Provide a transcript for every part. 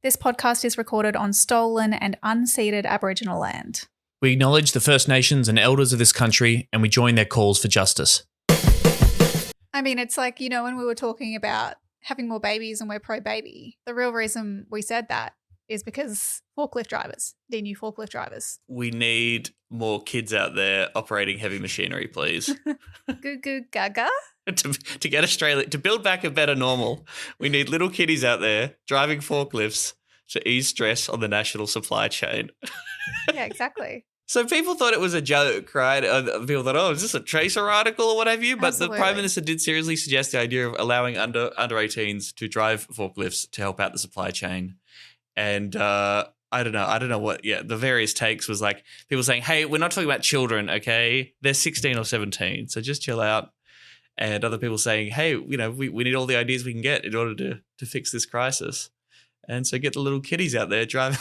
This podcast is recorded on stolen and unceded Aboriginal land. We acknowledge the First Nations and elders of this country, and we join their calls for justice. I mean, it's like, you know, when we were talking about having more babies and we're pro-baby, the real reason we said that is because forklift drivers, they're new forklift drivers. We need more kids out there operating heavy machinery, please. Goo goo gaga. To get Australia, to build back a better normal, we need little kiddies out there driving forklifts to ease stress on the national supply chain. Yeah, exactly. So people thought it was a joke, right? People thought, oh, is this a Tracer article or what have you? But Absolutely. the Prime Minister did seriously suggest the idea of allowing under 18s to drive forklifts to help out the supply chain. And I don't know what, the various takes was like people saying, hey, we're not talking about children, okay? They're 16 or 17, so just chill out. And other people saying, hey, you know, we need all the ideas we can get in order to fix this crisis. And so get the little kiddies out there driving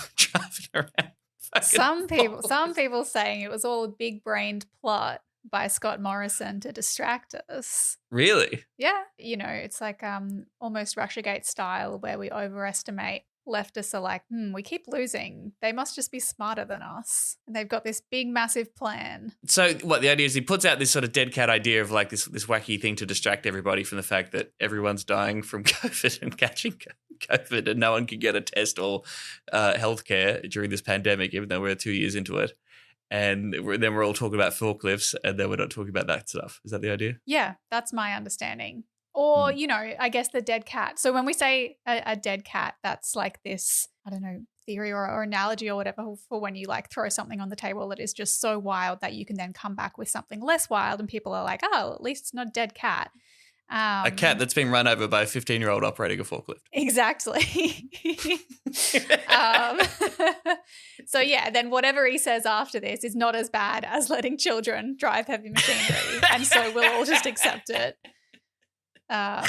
around. Some people saying it was all a big-brained plot by Scott Morrison to distract us. Really? Yeah. You know, it's like almost Russiagate style where we overestimate. Leftists are like, we keep losing. They must just be smarter than us. And they've got this big, massive plan. So what the idea is he puts out this sort of dead cat idea of like this wacky thing to distract everybody from the fact that everyone's dying from COVID and catching COVID and no one can get a test or healthcare during this pandemic, even though we're 2 years into it. And then we're all talking about forklifts and then we're not talking about that stuff. Is that the idea? Yeah, that's my understanding. Or, you know, I guess the dead cat. So when we say a dead cat, that's like this, I don't know, theory or analogy or whatever for when you like throw something on the table that is just so wild that you can then come back with something less wild and people are like, oh, at least it's not a dead cat. A cat that's been run over by a 15-year-old operating a forklift. Exactly. So, yeah, then whatever he says after this is not as bad as letting children drive heavy machinery. And so we'll all just accept it. I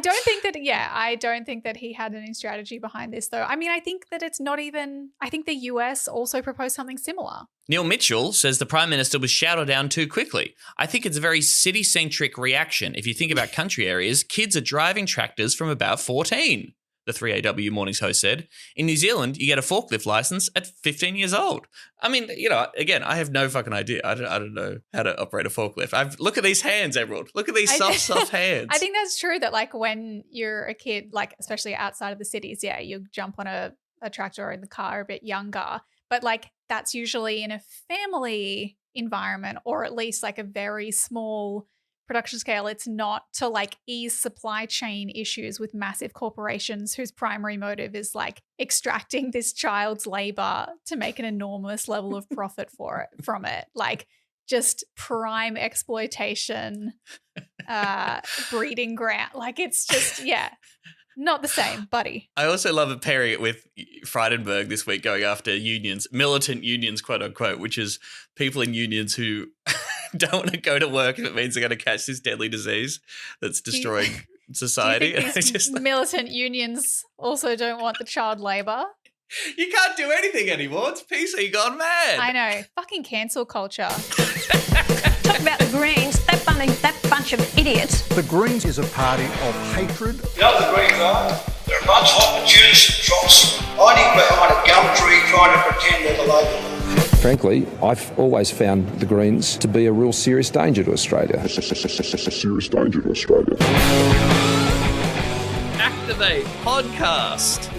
don't think that he had any strategy behind this, though. I mean, I think that it's not even, I think the US also proposed something similar. Neil Mitchell says the Prime Minister was shouted down too quickly. I think it's a very city-centric reaction. If you think about country areas, kids are driving tractors from about 14, the 3AW Mornings host said. In New Zealand, you get a forklift license at 15 years old. I mean, you know, again, I have no fucking idea. I don't know how to operate a forklift. Look at these hands, Emerald. Look at these soft hands. I think that's true that like when you're a kid, like especially outside of the cities, yeah, you jump on a tractor or in the car a bit younger. But like that's usually in a family environment or at least like a very small production scale. It's not to like ease supply chain issues with massive corporations whose primary motive is like extracting this child's labor to make an enormous level of profit from it. Like just prime exploitation, breeding ground. Like it's just, yeah, not the same, buddy. I also love it pairing it with Frydenberg this week going after unions, militant unions, quote unquote, which is people in unions who don't want to go to work if it means they're going to catch this deadly disease that's destroying society. Do you think these militant unions also don't want the child labour? You can't do anything anymore. It's PC gone mad. I know. Fucking cancel culture. Talk about the Greens, that bunch of idiots. The Greens is a party of hatred. You know what the Greens are? They're a bunch of opportunists and trots hiding behind a gum tree trying to pretend they're the local. Frankly, I've always found the Greens to be a real serious danger to Australia. A serious danger to Australia. Activate podcast.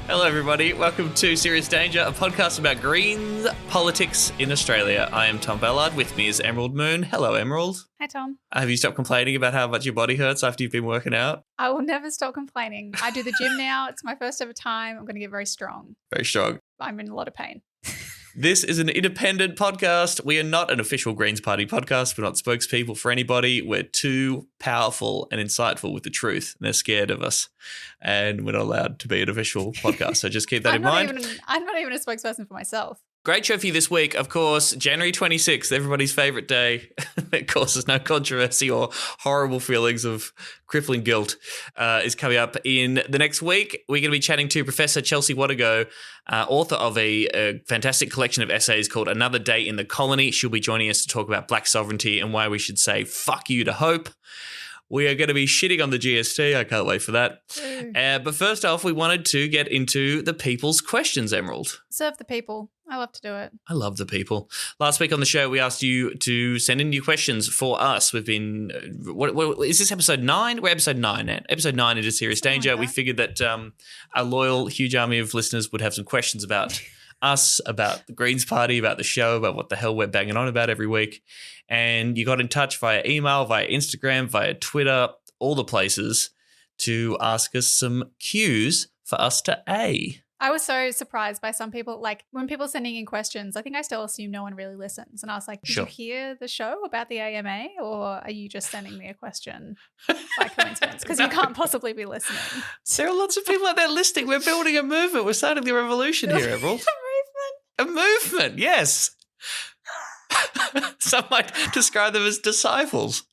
Hello, everybody. Welcome to Serious Danger, a podcast about Greens politics in Australia. I am Tom Ballard. With me is Emerald Moon. Hello, Emerald. Hi, Tom. Have you stopped complaining about how much your body hurts after you've been working out? I will never stop complaining. I do the gym now. It's my first ever time. I'm going to get very strong. Very strong. I'm in a lot of pain. This is an independent podcast. We are not an official Greens Party podcast. We're not spokespeople for anybody. We're too powerful and insightful with the truth. And they're scared of us. And we're not allowed to be an official podcast. So just keep that in mind. I'm not even a spokesperson for myself. Great show for you this week. Of course, January 26th, everybody's favourite day that causes no controversy or horrible feelings of crippling guilt is coming up in the next week. We're going to be chatting to Professor Chelsea Watego, author of a fantastic collection of essays called Another Day in the Colony. She'll be joining us to talk about black sovereignty and why we should say fuck you to hope. We are going to be shitting on the GST. I can't wait for that. But first off, we wanted to get into the people's questions, Emerald. Serve the people. I love to do it. I love the people. Last week on the show, we asked you to send in your questions for us. We've been, what is this, episode 9? We're episode 9 now. Episode 9 into Serious Danger. Like we figured that a loyal, huge army of listeners would have some questions about us, about the Greens Party, about the show, about what the hell we're banging on about every week. And you got in touch via email, via Instagram, via Twitter, all the places to ask us some cues for us to A. I was so surprised by some people, like when people sending in questions, I think I still assume no one really listens. And I was like, did you hear the show about the AMA, or are you just sending me a question by coincidence? Because you can't possibly be listening. There are lots of people out there listening. We're building a movement. We're starting the revolution here, Emerald. A movement, yes. Some might describe them as disciples.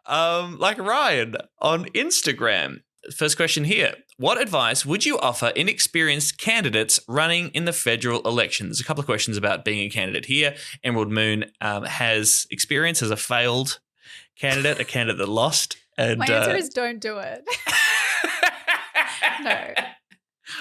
Like Ryan on Instagram. First question here. What advice would you offer inexperienced candidates running in the federal election? There's a couple of questions about being a candidate here. Emerald Moon has experience as a failed candidate, a candidate that lost. And, my answer is don't do it. No.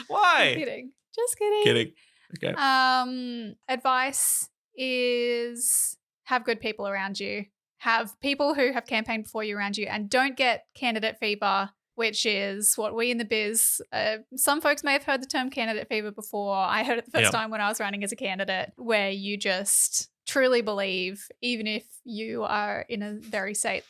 Why? I'm kidding. Just kidding. Kidding. Okay. Advice is have good people around you. Have people who have campaigned before you around you, and don't get candidate fever, which is what we in the biz, some folks may have heard the term candidate fever before. I heard it the first time when I was running as a candidate, where you just truly believe, even if you are in a very safe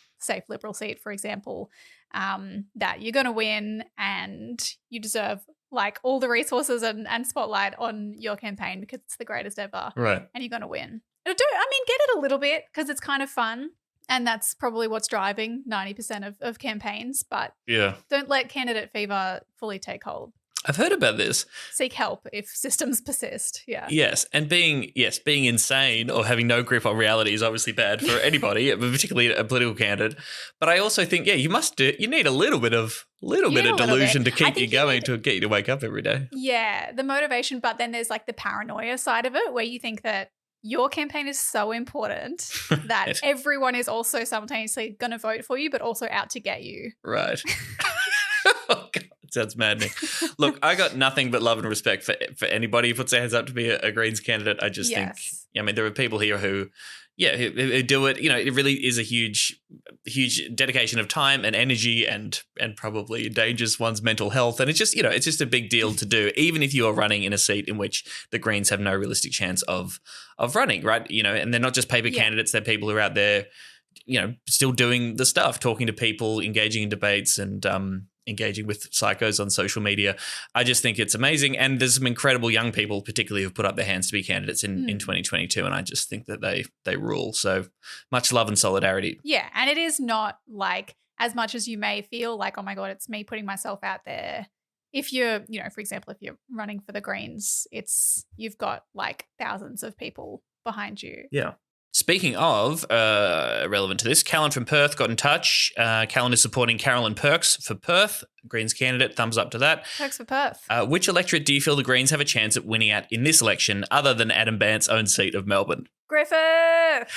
Liberal seat, for example, that you're going to win and you deserve like all the resources and spotlight on your campaign because it's the greatest ever. Right. And you're going to win. Get it a little bit because it's kind of fun. And that's probably what's driving 90% of campaigns. But don't let candidate fever fully take hold. I've heard about this. Seek help if systems persist. Yeah. Yes. And being insane or having no grip on reality is obviously bad for anybody, particularly a political candidate. But I also think, you need a little bit of delusion to keep you going, to get you to wake up every day. Yeah. The motivation. But then there's like the paranoia side of it where you think that your campaign is so important that everyone is also simultaneously going to vote for you, but also out to get you. Right. Oh, God, it sounds maddening. Look, I got nothing but love and respect for anybody who puts their hands up to be a Greens candidate. I just think, there are people here who do it. It really is a huge dedication of time and energy and probably endangers one's mental health. And it's just a big deal to do, even if you are running in a seat in which the Greens have no realistic chance of running, right? And they're not just paper candidates, they're people who are out there, still doing the stuff, talking to people, engaging in debates and engaging with psychos on social media. I just think it's amazing. And there's some incredible young people, particularly who've put up their hands to be candidates in 2022. And I just think that they rule. So much love and solidarity. Yeah. And it is not like as much as you may feel like, oh my God, it's me putting myself out there. If you're, for example, if you're running for the Greens, you've got like thousands of people behind you. Yeah. Speaking of, relevant to this, Callan from Perth got in touch. Callan is supporting Carolyn Perks for Perth, Greens candidate. Thumbs up to that. Perks for Perth. Which electorate do you feel the Greens have a chance at winning at in this election other than Adam Bandt's own seat of Melbourne? Griffith!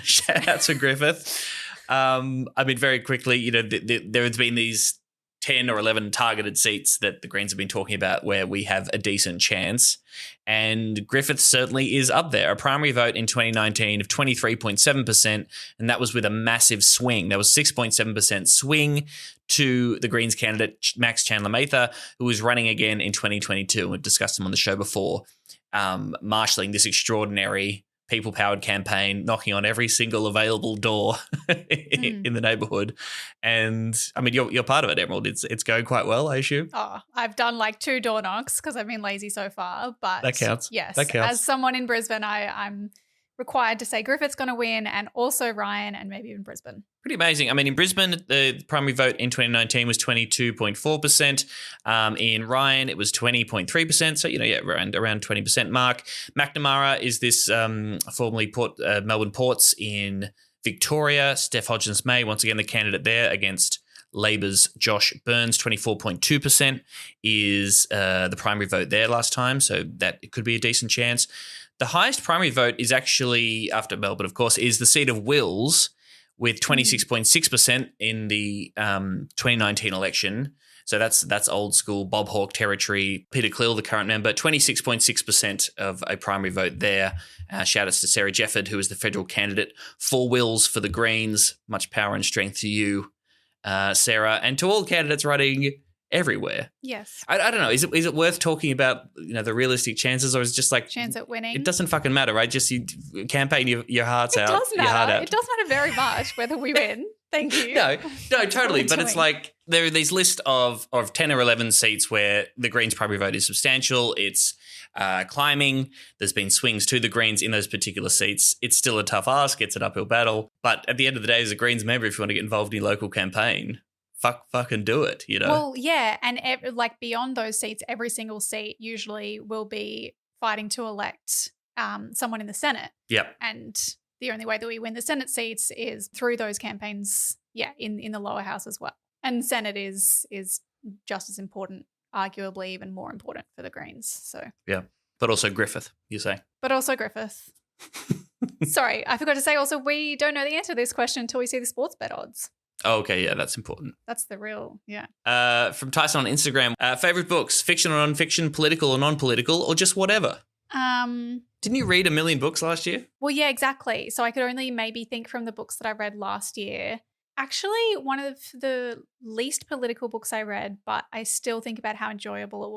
Shout out to Griffith. Very quickly, there has been these 10 or 11 targeted seats that the Greens have been talking about where we have a decent chance. And Griffith certainly is up there. A primary vote in 2019 of 23.7%, and that was with a massive swing. There was 6.7% swing to the Greens candidate, Max Chandler-Mather, who was running again in 2022. We've discussed him on the show before, marshalling this extraordinary people-powered campaign, knocking on every single available door in the neighbourhood. And, you're part of it, Emerald. It's going quite well, I assume. Oh, I've done like 2 door knocks because I've been lazy so far. But that counts. Yes. That counts. As someone in Brisbane, I'm required to say Griffith's going to win, and also Ryan, and maybe even Brisbane. Pretty amazing. In Brisbane, the primary vote in 2019 was 22.4%. In Ryan, it was 20.3%. So, around 20% mark. McNamara is this formerly Melbourne Ports in Victoria. Steph Hodgins-May, once again, the candidate there against Labor's Josh Burns, 24.2% is the primary vote there last time. So that it could be a decent chance. The highest primary vote is actually, after Melbourne, of course, is the seat of Wills, with 26.6% in the 2019 election. So that's old school Bob Hawke territory. Peter Cleall, the current member, 26.6% of a primary vote there. Shout outs to Sarah Jefford, who is the federal candidate. 4 Wills for the Greens. Much power and strength to you, Sarah, and to all candidates running everywhere. Yes. I don't know. Is it worth talking about the realistic chances, or is it just like Chance at winning? It doesn't fucking matter, right? Just you campaign your hearts out. It does Your heart matter. out. It does matter very much whether we win. Thank you. No, totally. What But we're it's doing. like there are these list of 10 or 11 seats where the Greens' primary vote is substantial. It's climbing. There's been swings to the Greens in those particular seats. It's still a tough ask. It's an uphill battle. But at the end of the day, as a Greens member, if you want to get involved in your local campaign, fucking do it, Well, yeah. And like beyond those seats, every single seat usually will be fighting to elect someone in the Senate. Yep. And the only way that we win the Senate seats is through those campaigns, in the lower house as well. And Senate is just as important, arguably even more important for the Greens. So Yeah. But also Griffith, you say. But also Griffith. Sorry, I forgot to say also we don't know the answer to this question until we see the sports bet odds. Oh, okay, yeah, that's important. That's the real, From Tyson on Instagram, favorite books, fiction or non-fiction, political or non-political, or just whatever? Didn't you read 1 million books last year? Well, yeah, exactly. So I could only maybe think from the books that I read last year. Actually, one of the least political books I read, but I still think about how enjoyable it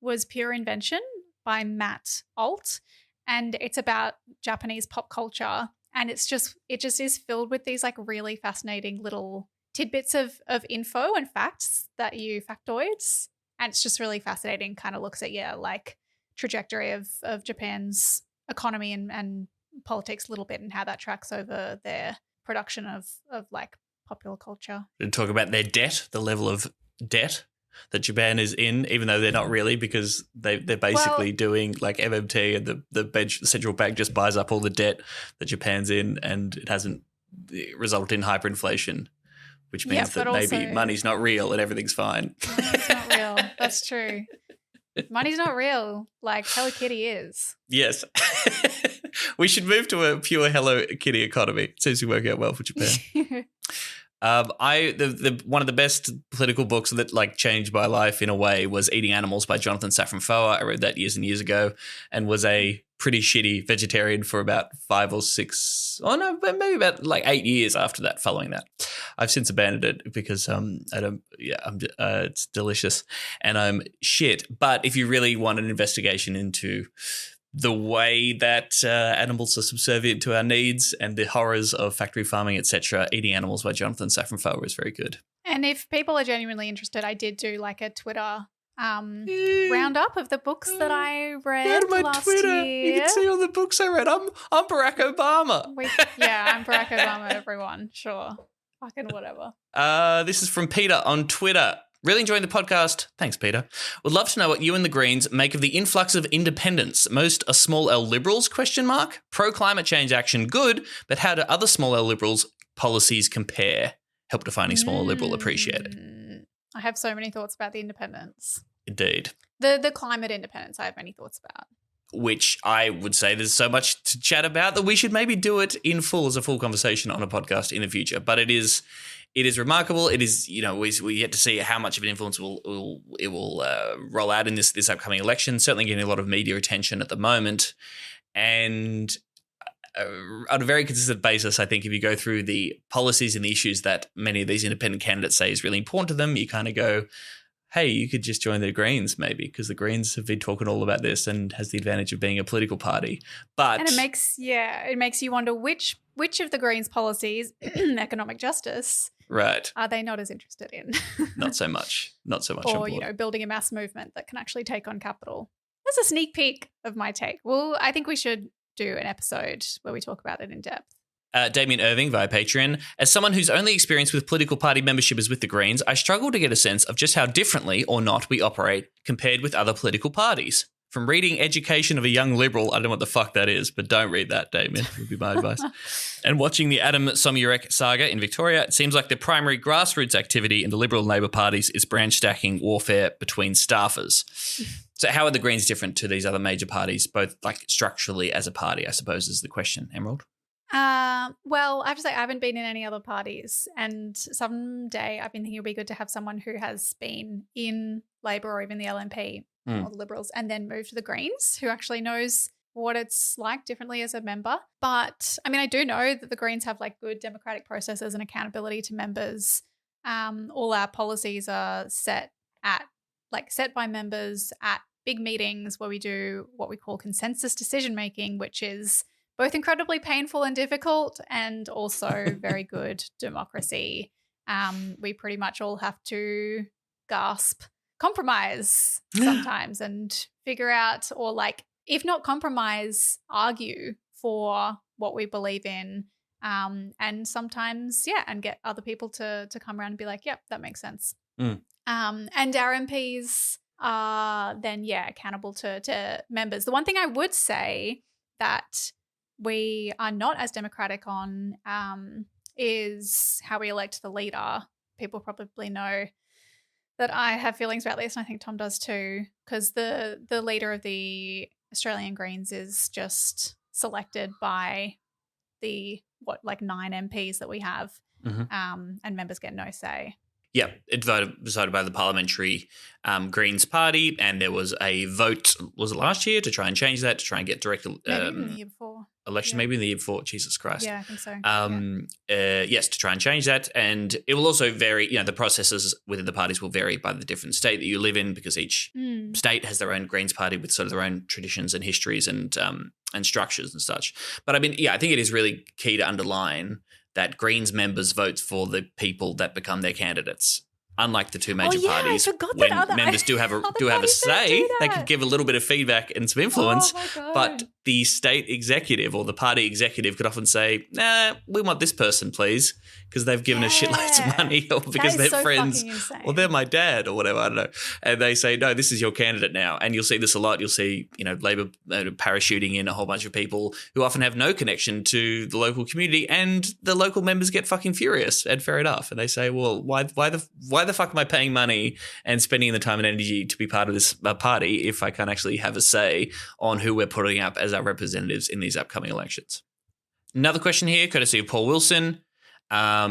was Pure Invention by Matt Alt. And it's about Japanese pop culture. And it just is filled with these like really fascinating little tidbits of info and facts that factoids. And it's just really fascinating, kind of looks at, like trajectory of Japan's economy and politics a little bit and how that tracks over their production of like popular culture. And talk about their debt, the level of debt that Japan is in, even though they're not really, because they're basically doing like MMT, and the central bank just buys up all the debt that Japan's in, and it hasn't resulted in hyperinflation, which means that maybe money's not real and everything's fine. Money's not real. That's true. Money's not real. Like Hello Kitty is. Yes. We should move to a pure Hello Kitty economy. It seems to work out well for Japan. One of the best political books that like changed my life in a way was Eating Animals by Jonathan Safran Foer. I read that years and years ago and was a pretty shitty vegetarian for about 5 or 6, maybe about like 8 years after that, following that. I've since abandoned it because it's delicious and I'm shit. But if you really want an investigation into the way that animals are subservient to our needs and the horrors of factory farming, etc., Eating Animals by Jonathan Safran Foer is very good. And if people are genuinely interested, I did do like a Twitter roundup of the books that I read last Twitter. year. You can see all the books I read. I'm Barack Obama. I'm Barack Obama, everyone. Sure. Fucking whatever. This is from Peter on Twitter. Really enjoying the podcast. Thanks, Peter. Would love to know what you and the Greens make of the influx of independents. Most are small L liberals, ? Pro climate change action, good, but how do other small L liberals policies compare? Help defining small L liberal appreciated. I have so many thoughts about the independents. Indeed. The climate independence I have many thoughts about. Which I would say there's so much to chat about that we should maybe do it in full as a full conversation on a podcast in the future. But it is remarkable. It is, we get to see how much of an influence it will roll out in this upcoming election. Certainly getting a lot of media attention at the moment. And on a very consistent basis, I think if you go through the policies and the issues that many of these independent candidates say is really important to them, you kind of go, hey, you could just join the Greens maybe, because the Greens have been talking all about this and has the advantage of being a political party. But it makes you wonder which of the Greens' policies, economic justice, right, are they not as interested in? Not so much. Or, building a mass movement that can actually take on capital. That's a sneak peek of my take. Well, I think we should do an episode where we talk about it in depth. Damien Irving via Patreon. As someone whose only experience with political party membership is with the Greens, I struggle to get a sense of just how differently or not we operate compared with other political parties. From reading Education of a Young Liberal, I don't know what the fuck that is, but don't read that, Damien, would be my advice. And watching the Adam Somyurek saga in Victoria, it seems like the primary grassroots activity in the Liberal and Labor parties is branch stacking warfare between staffers. So how are the Greens different to these other major parties, both like structurally as a party, I suppose, is the question, Emerald? Well, I have to say I haven't been in any other parties, and someday I've been thinking it would be good to have someone who has been in Labor or even the LNP or the Liberals and then moved to the Greens, who actually knows what it's like differently as a member. But I mean, I do know that the Greens have like good democratic processes and accountability to members. All our policies are set by members at big meetings where we do what we call consensus decision making, which is both incredibly painful and difficult and also very good democracy. We pretty much all have to compromise sometimes and figure out, or like, if not compromise, argue for what we believe in. And sometimes, and get other people to come around and be like, yep, that makes sense. And our MPs are then, accountable to members. The one thing I would say that we are not as democratic on is how we elect the leader. People probably know that I have feelings about this, and I think Tom does too, because the leader of the Australian Greens is just selected by the 9 MPs that we have, and members get no say. Yeah, it decided by the Parliamentary Greens Party, and there was a vote, was it last year, to try and change that, to try and get direct Maybe in the year before. Election, maybe in the year before, Jesus Christ. Yeah, I think so. Yes, to try and change that. And it will also vary, the processes within the parties will vary by the different state that you live in, because each state has their own Greens Party with sort of their own traditions and histories and structures and such. But I mean, I think it is really key to underline that Greens members vote for the people that become their candidates. Unlike the two major parties, when members do have a say, they can give a little bit of feedback and some influence. But the state executive or the party executive could often say, "Nah, we want this person, please," because they've given us shitloads of money, or because they're friends, or they're my dad, or whatever. I don't know. And they say, "No, this is your candidate now." And you'll see this a lot. You'll see, Labor parachuting in a whole bunch of people who often have no connection to the local community, and the local members get fucking furious. And fair enough. And they say, "Well, why the fuck am I paying money and spending the time and energy to be part of this party if I can't actually have a say on who we're putting up as our representatives in these upcoming elections?" Another question here, courtesy of Paul Wilson.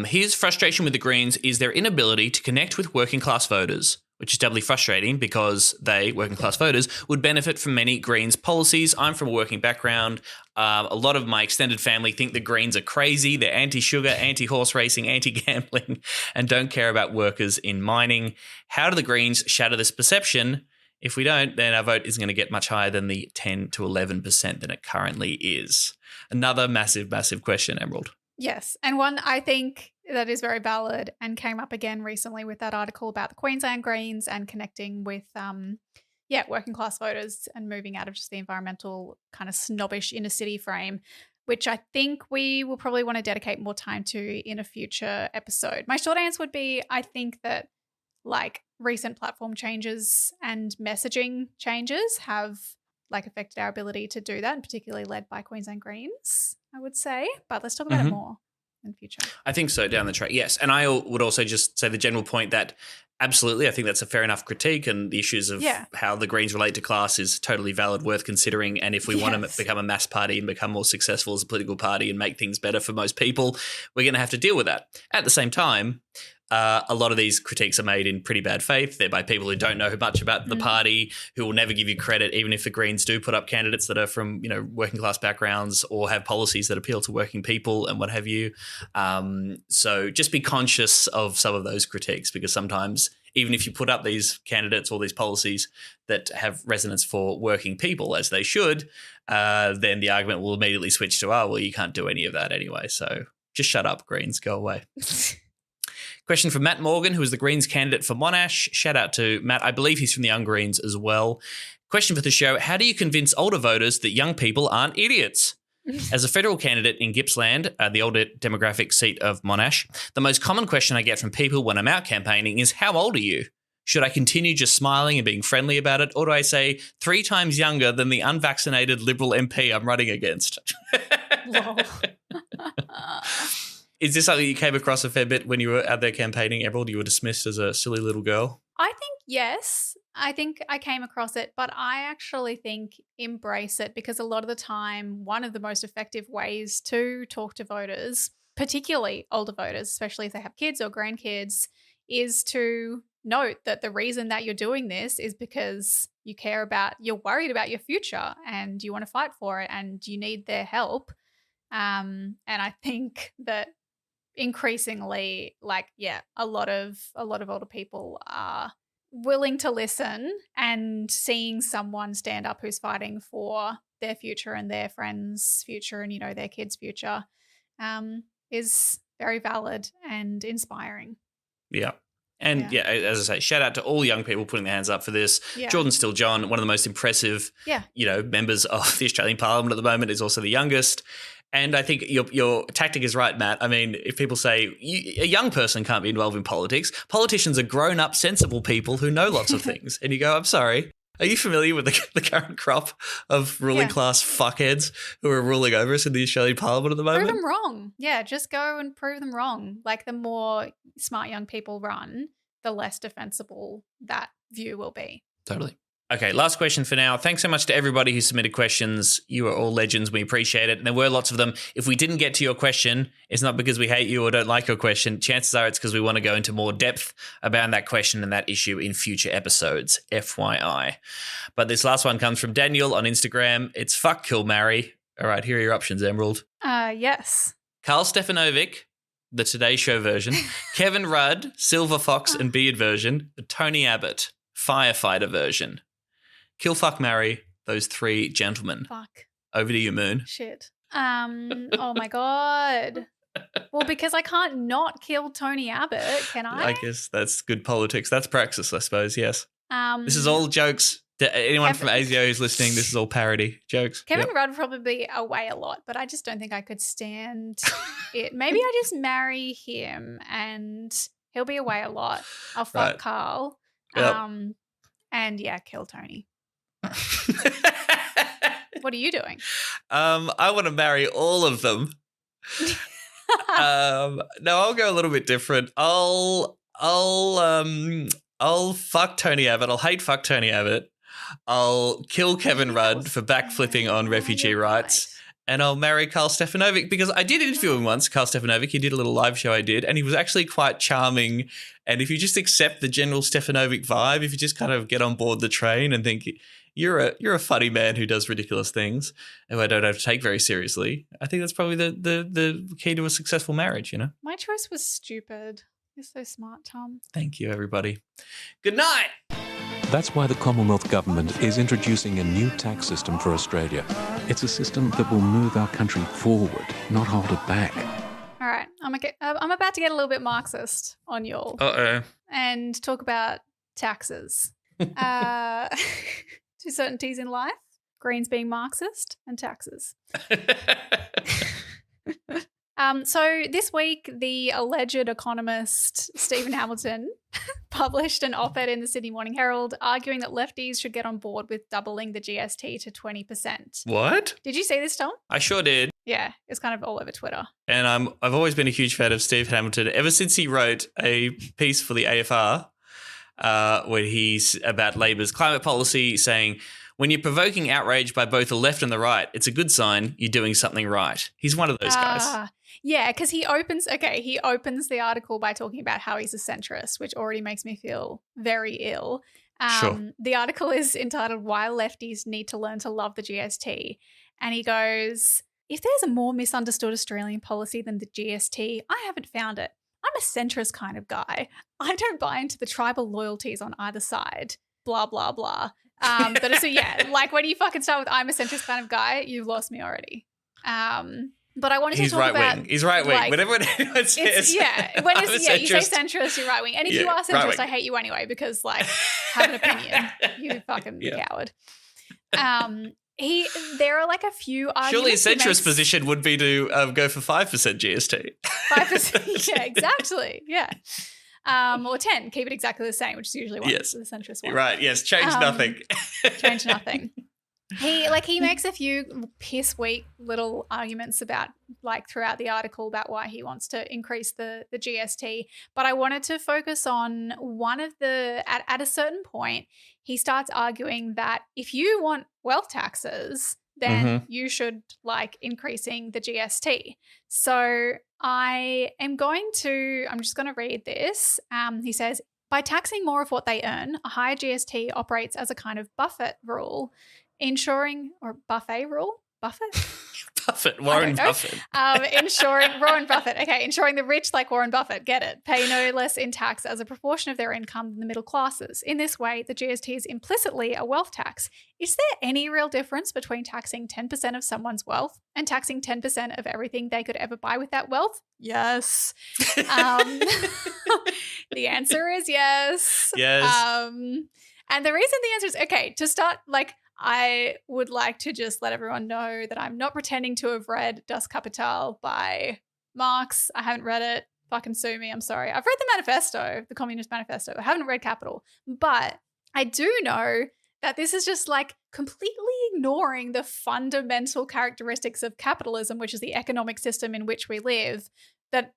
His frustration with the Greens is their inability to connect with working class voters, which is doubly frustrating because they, working class voters, would benefit from many Greens policies. I'm from a working background. A lot of my extended family think the Greens are crazy. They're anti-sugar, anti-horse racing, anti-gambling, and don't care about workers in mining. How do the Greens shatter this perception? If we don't, then our vote isn't going to get much higher than the 10 to 11% than it currently is. Another massive, massive question, Emerald. Yes, and one I think that is very valid and came up again recently with that article about the Queensland Greens and connecting with working class voters and moving out of just the environmental kind of snobbish inner city frame, which I think we will probably want to dedicate more time to in a future episode. My short answer would be, I think that like recent platform changes and messaging changes have like affected our ability to do that, and particularly led by Queensland Greens, I would say. But let's talk about it more in future. I think so, down the track, yes. And I would also just say the general point that absolutely, I think that's a fair enough critique, and the issues of how the Greens relate to class is totally valid, worth considering. And if we want to become a mass party and become more successful as a political party and make things better for most people, we're going to have to deal with that. At the same time, a lot of these critiques are made in pretty bad faith. They're by people who don't know much about the party, who will never give you credit, even if the Greens do put up candidates that are from, working class backgrounds or have policies that appeal to working people and what have you. So just be conscious of some of those critiques, because sometimes even if you put up these candidates or these policies that have resonance for working people, as they should, then the argument will immediately switch to, well, you can't do any of that anyway. So just shut up, Greens, go away. Question from Matt Morgan, who is the Greens candidate for Monash. Shout out to Matt. I believe he's from the Young Greens as well. Question for the show: how do you convince older voters that young people aren't idiots? As a federal candidate in Gippsland, the older demographic seat of Monash, the most common question I get from people when I'm out campaigning is, how old are you? Should I continue just smiling and being friendly about it, or do I say 3 times younger than the unvaccinated Liberal MP I'm running against? Is this something you came across a fair bit when you were out there campaigning, Emerald? You were dismissed as a silly little girl? I think yes. I think I came across it, but I actually think embrace it, because a lot of the time, one of the most effective ways to talk to voters, particularly older voters, especially if they have kids or grandkids, is to note that the reason that you're doing this is because you're worried about your future and you want to fight for it and you need their help. And I think that increasingly, a lot of older people are willing to listen, and seeing someone stand up who's fighting for their future and their friends' future and, their kids' future is very valid and inspiring. Yeah. And as I say, shout out to all young people putting their hands up for this. Yeah. Jordan Still-John, one of the most impressive, members of the Australian Parliament at the moment, is also the youngest. And I think your tactic is right, Matt. I mean, if people say a young person can't be involved in politics, politicians are grown-up, sensible people who know lots of things. And you go, I'm sorry, are you familiar with the current crop of ruling class fuckheads who are ruling over us in the Australian Parliament at the moment? Prove them wrong. Yeah, just go and prove them wrong. Like, the more smart young people run, the less defensible that view will be. Totally. Okay, last question for now. Thanks so much to everybody who submitted questions. You are all legends. We appreciate it. And there were lots of them. If we didn't get to your question, it's not because we hate you or don't like your question. Chances are it's because we want to go into more depth about that question and that issue in future episodes, FYI. But this last one comes from Daniel on Instagram. It's fuck, kill, marry. All right, here are your options, Emerald. Yes. Karl Stefanovic, the Today Show version. Kevin Rudd, Silver Fox and Beard version. Tony Abbott, firefighter version. Kill, fuck, marry those three gentlemen. Fuck. Over to you, Moon. Shit. Oh my God. Well, because I can't not kill Tony Abbott, can I? I guess that's good politics. That's praxis, I suppose, yes. This is all jokes. Anyone from ASIO who's listening, this is all parody jokes. Kevin Rudd would probably be away a lot, but I just don't think I could stand it. Maybe I just marry him and he'll be away a lot. I'll fuck Carl. Yep. And kill Tony. What are you doing? I want to marry all of them. No, I'll go a little bit different. I'll fuck Tony Abbott. I'll hate fuck Tony Abbott. I'll kill Kevin Rudd for backflipping on refugee rights. And I'll marry Karl Stefanovic, because I did interview him once, Karl Stefanovic. He did a little live show I did, and he was actually quite charming. And if you just accept the general Stefanovic vibe, if you just kind of get on board the train and think you're a funny man who does ridiculous things, who I don't have to take very seriously, I think that's probably the key to a successful marriage, My choice was stupid. You're so smart, Tom. Thank you, everybody. Good night. That's why the Commonwealth Government is introducing a new tax system for Australia. It's a system that will move our country forward, not hold it back. All right. I'm about to get a little bit Marxist on y'all. Uh-oh. And talk about taxes. Two certainties in life: Greens being Marxist and taxes. So this week, the alleged economist Stephen Hamilton published an op-ed in the Sydney Morning Herald arguing that lefties should get on board with doubling the GST to 20%. What? Did you see this, Tom? I sure did. Yeah, it's kind of all over Twitter. And I've always been a huge fan of Steve Hamilton ever since he wrote a piece for the AFR where he's about Labor's climate policy, saying, when you're provoking outrage by both the left and the right, it's a good sign you're doing something right. He's one of those guys. Yeah, because he opens the article by talking about how he's a centrist, which already makes me feel very ill. Sure. The article is entitled "Why Lefties Need to Learn to Love the GST." And he goes, if there's a more misunderstood Australian policy than the GST, I haven't found it. I'm a centrist kind of guy. I don't buy into the tribal loyalties on either side. Blah, blah, blah. But so yeah, like when you fucking start with I'm a centrist kind of guy, you've lost me already. But I wanted to talk about... He's right wing. Like, whenever anyone says... you say centrist, you're right wing. And if you are centrist, right, I hate you anyway because, like, have an opinion. You fucking coward. There are like a few arguments. Surely a centrist position would be to go for 5% GST. 5%, yeah, exactly, yeah. Or 10, keep it exactly the same, which is usually what the centrist want. Right, yes, change nothing. Change nothing. He makes a few piss weak little arguments about throughout the article about why he wants to increase the GST. But I wanted to focus on one of at a certain point, he starts arguing that if you want wealth taxes, then you should increasing the GST. So I'm just going to read this. He says, by taxing more of what they earn, a higher GST operates as a kind of Buffett rule, ensuring Warren Buffett, Warren the rich like Warren Buffett, get it, pay no less in tax as a proportion of their income than the middle classes. In this way, the GST is implicitly a wealth tax. Is there any real difference between taxing 10% of someone's wealth and taxing 10% of everything they could ever buy with that wealth? Yes. The answer is yes. Yes. And the reason the answer is, okay, to start, I would like to just let everyone know that I'm not pretending to have read Das Kapital by Marx. I haven't read it. Fucking sue me. I'm sorry. I've read the manifesto, the Communist Manifesto. I haven't read Capital. But I do know that this is just completely ignoring the fundamental characteristics of capitalism, which is the economic system in which we live, that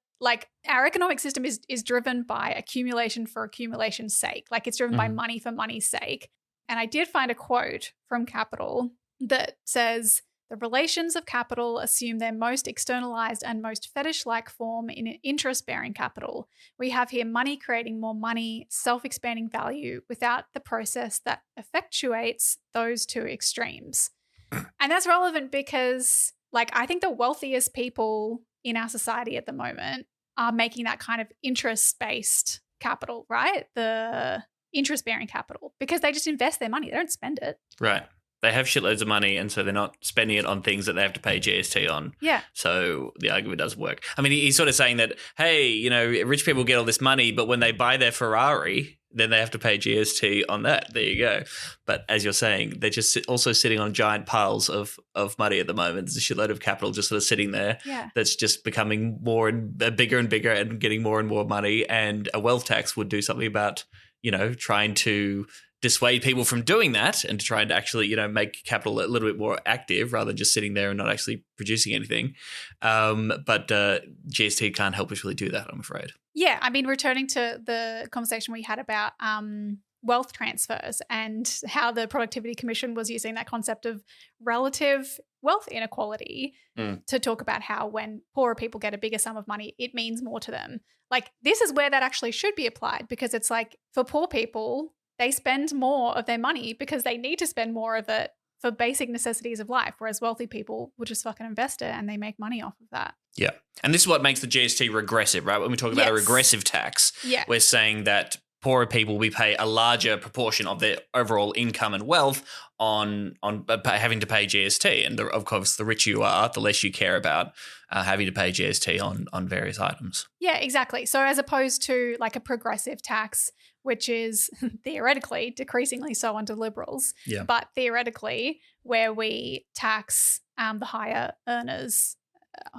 our economic system is driven by accumulation for accumulation's sake. It's driven by money for money's sake. And I did find a quote from Capital that says, the relations of capital assume their most externalized and most fetish-like form in interest-bearing capital. We have here money creating more money, self-expanding value without the process that effectuates those two extremes. And that's relevant because, I think the wealthiest people in our society at the moment are making that kind of interest-based capital, right? The interest-bearing capital, because they just invest their money. They don't spend it. Right. They have shitloads of money, and so they're not spending it on things that they have to pay GST on. Yeah. So the argument does work. I mean, he's sort of saying that, hey, rich people get all this money, but when they buy their Ferrari, then they have to pay GST on that. There you go. But as you're saying, they're just also sitting on giant piles of money at the moment. There's a shitload of capital just sort of sitting there that's just becoming more and bigger and getting more and more money. And a wealth tax would do something about trying to dissuade people from doing that and to try and actually, make capital a little bit more active rather than just sitting there and not actually producing anything. But GST can't help us really do that, I'm afraid. Yeah, I mean, returning to the conversation we had about wealth transfers and how the Productivity Commission was using that concept of relative wealth inequality to talk about how when poorer people get a bigger sum of money, it means more to them. This is where that actually should be applied, because it's for poor people, they spend more of their money because they need to spend more of it for basic necessities of life, whereas wealthy people will just fucking invest it and they make money off of that. Yeah. And this is what makes the GST regressive, right? When we talk about a regressive tax, we're saying that poorer people, we pay a larger proportion of their overall income and wealth on having to pay GST. And of course, the richer you are, the less you care about having to pay GST on various items. Yeah, exactly. So as opposed to a progressive tax, which is theoretically decreasingly so under Liberals, but theoretically where we tax the higher earners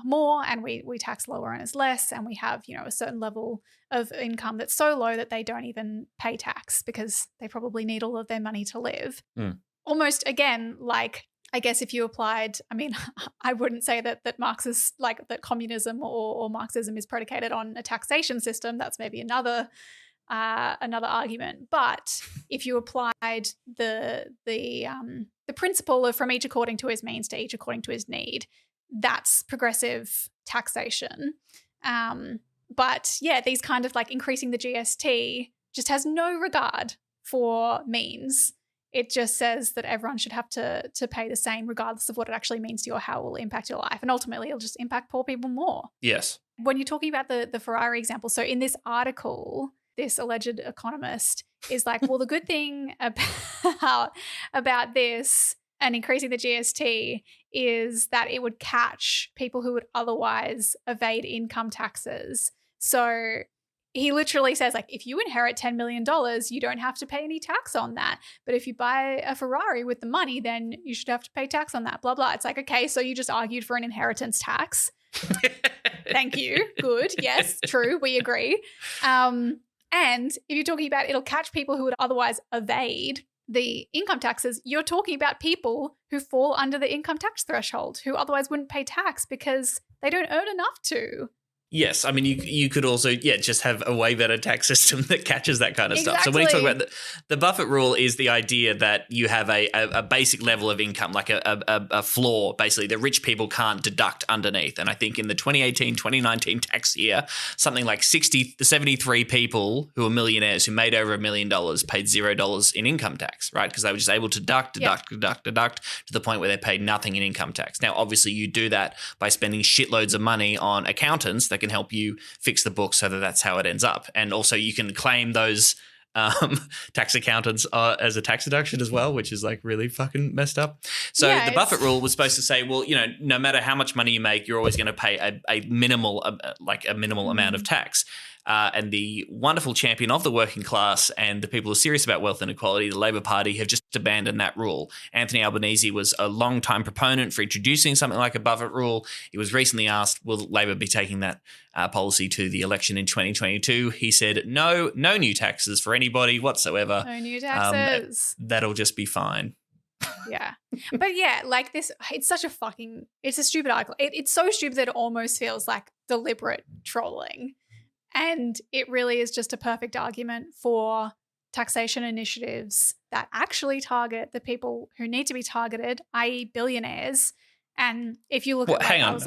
more and we tax lower earners less, and we have a certain level of income that's so low that they don't even pay tax because they probably need all of their money to live. Almost again, I guess if you applied, I mean, I wouldn't say that Marxist, that communism or Marxism is predicated on a taxation system. That's maybe another argument. But if you applied the principle of from each according to his means to each according to his need, that's progressive taxation. But yeah, these kind of increasing the GST just has no regard for means. It just says that everyone should have to pay the same regardless of what it actually means to you or how it will impact your life. And ultimately, it'll just impact poor people more. Yes. When you're talking about the Ferrari example, so in this article, this alleged economist is well, the good thing about this and increasing the GST is that it would catch people who would otherwise evade income taxes. So he literally says, if you inherit $10 million, you don't have to pay any tax on that. But if you buy a Ferrari with the money, then you should have to pay tax on that, blah, blah. It's okay, so you just argued for an inheritance tax. Thank you. Good. Yes, true. We agree. And if you're talking about it'll catch people who would otherwise evade the income taxes, you're talking about people who fall under the income tax threshold, who otherwise wouldn't pay tax because they don't earn enough to. Yes, I mean, you could also, just have a way better tax system that catches that kind of stuff. So when you talk about the Buffett rule is the idea that you have a basic level of income, like a floor, basically, that rich people can't deduct underneath. And I think in the 2018-2019 tax year, something like 73 people who are millionaires who made over $1 million paid $0 in income tax, right? Because they were just able to deduct to the point where they paid nothing in income tax. Now, obviously, you do that by spending shitloads of money on accountants that can help you fix the books so that that's how it ends up. And also you can claim those tax accountants as a tax deduction as well, which is like really fucking messed up. So the Buffett rule was supposed to say, well, no matter how much money you make, you're always going to pay a minimal amount of tax. And the wonderful champion of the working class and the people who are serious about wealth inequality, the Labor Party, have just abandoned that rule. Anthony Albanese was a long-time proponent for introducing something like a Buffett rule. He was recently asked, will Labor be taking that policy to the election in 2022? He said, no new taxes for anybody whatsoever. No new taxes. That'll just be fine. Yeah. But yeah, like this, it's a stupid article. It's so stupid that it almost feels like deliberate trolling. And it really is just a perfect argument for taxation initiatives that actually target the people who need to be targeted, i.e. billionaires. And if you look at hang on.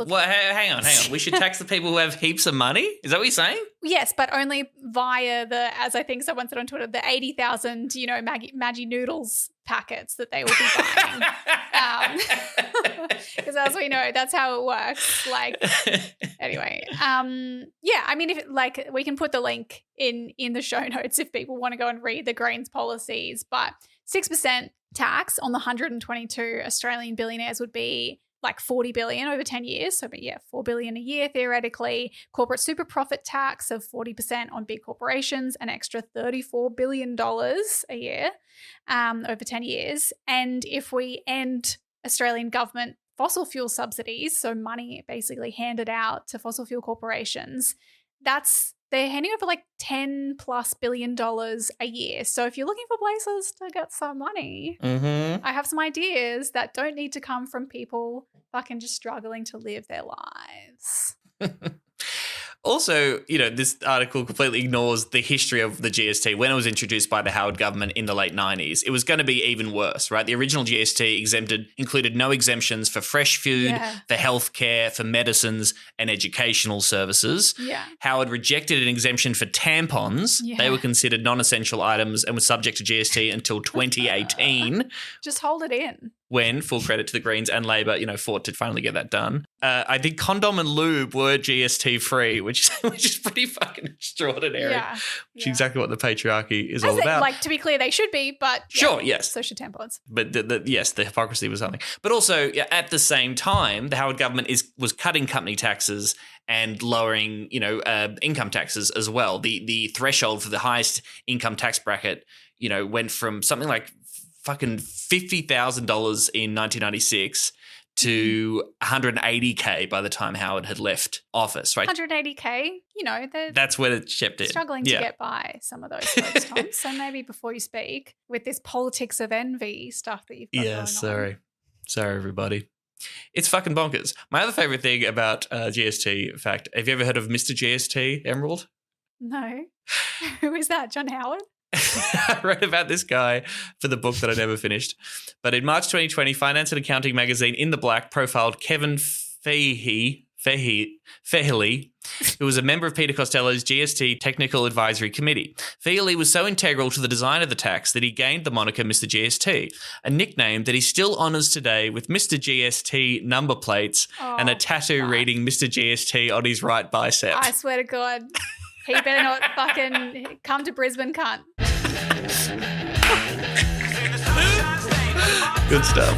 We should tax the people who have heaps of money? Is that what you're saying? Yes, but only via as I think someone said on Twitter, the 80,000, Maggi noodles packets that they will be buying. Because as we know, that's how it works. Like, anyway, I mean, if we can put the link in the show notes if people want to go and read the Greens policies. But 6% tax on the 122 Australian billionaires would be like 40 billion over 10 years. So, 4 billion a year theoretically. Corporate super profit tax of 40% on big corporations, an extra $34 billion a year over 10 years. And if we end Australian government fossil fuel subsidies, so money basically handed out to fossil fuel corporations, they're handing over like $10+ billion a year. So if you're looking for places to get some money, I have some ideas that don't need to come from people fucking just struggling to live their lives. Also, this article completely ignores the history of the GST when it was introduced by the Howard government in the late 90s. It was going to be even worse, right? The original GST included no exemptions for fresh food, for healthcare, for medicines, and educational services. Yeah. Howard rejected an exemption for tampons. Yeah. They were considered non-essential items and were subject to GST until 2018. Just hold it in. When, full credit to the Greens and Labor, fought to finally get that done. I think condom and lube were GST free, which is pretty fucking extraordinary. Yeah. Which is exactly what the patriarchy is all about. Like, to be clear, they should be, but sure, yes. So should tampons. But the hypocrisy was something. But also, at the same time, the Howard government was cutting company taxes and lowering, income taxes as well. The threshold for the highest income tax bracket, went from something like fucking $50,000 in 1996 to $180K by the time Howard had left office, right? $180K, that's where it shipped in. Struggling to get by some of those folks, Tom. So maybe before you speak with this politics of envy stuff that you've got going on. Sorry, everybody. It's fucking bonkers. My other favorite thing about GST fact, have you ever heard of Mr. GST, Emerald? No. Who is that, John Howard? I read about this guy for the book that I never finished. But in March 2020, Finance and Accounting magazine In the Black profiled Kevin Fahey, who was a member of Peter Costello's GST Technical Advisory Committee. Fahey was so integral to the design of the tax that he gained the moniker Mr. GST, a nickname that he still honours today with Mr. GST number plates and a tattoo reading Mr. GST on his right bicep. I swear to God. He better not fucking come to Brisbane, cunt. Good stuff.